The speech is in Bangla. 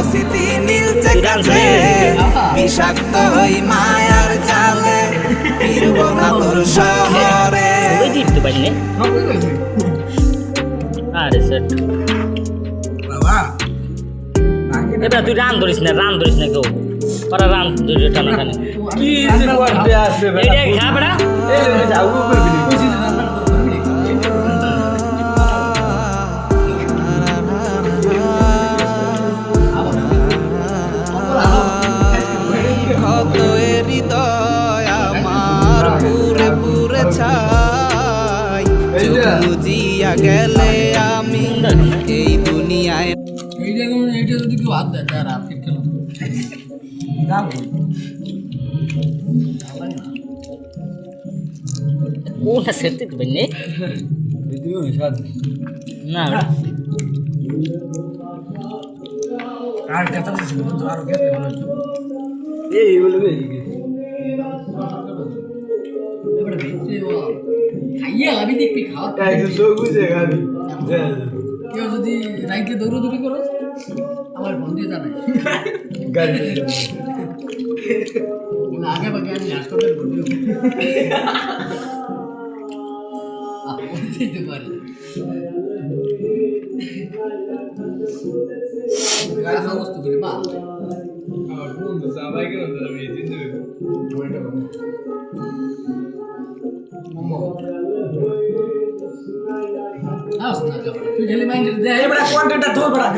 স্মৃতি নীলচে কাছে বিষাক্ত হই মায়ার জালে ফিরব না তোর শহরে। ওই দিন তো পাইনি আরে সেট বাবা এবার তুই রান ধরিস না কেউ ওরা রান ধরে টানা টানে কি যে করতে আসবে এইটা খা বেড়া এই যাও করবি ক্ষত হৃদয় আমার পুরে পুরে ছাই চোখ বুজিয়া গেলে আমি এই দুনিয়ায়। এইটা যদি কেউ হাত দেয় তার হাত কেটে দাও ওটা সেট তো পাইনি ভিডিও হিসাব না আর কথা ছিল তো আর কেটে ভালো হতো এই বলবে এবারে ভিতরে ও খাইয়া আমি দেখবি খাওয়া একদম সব বুঝে গাবি কেউ যদি রাইতে দৌড়দৌড়ি করো আমার বন্ধু জানে গাড়ি আগে বাগে আমি হাসপাতাল ভর্তি হবো দিতে পারে গাড়ি সমস্ত করে বা আমার বন্ধু সবাই কেন আমি দিতে মোমো আসনা তুই খালি মাইন্ড দে এবারে কোয়ান্টিটা ধর বড়া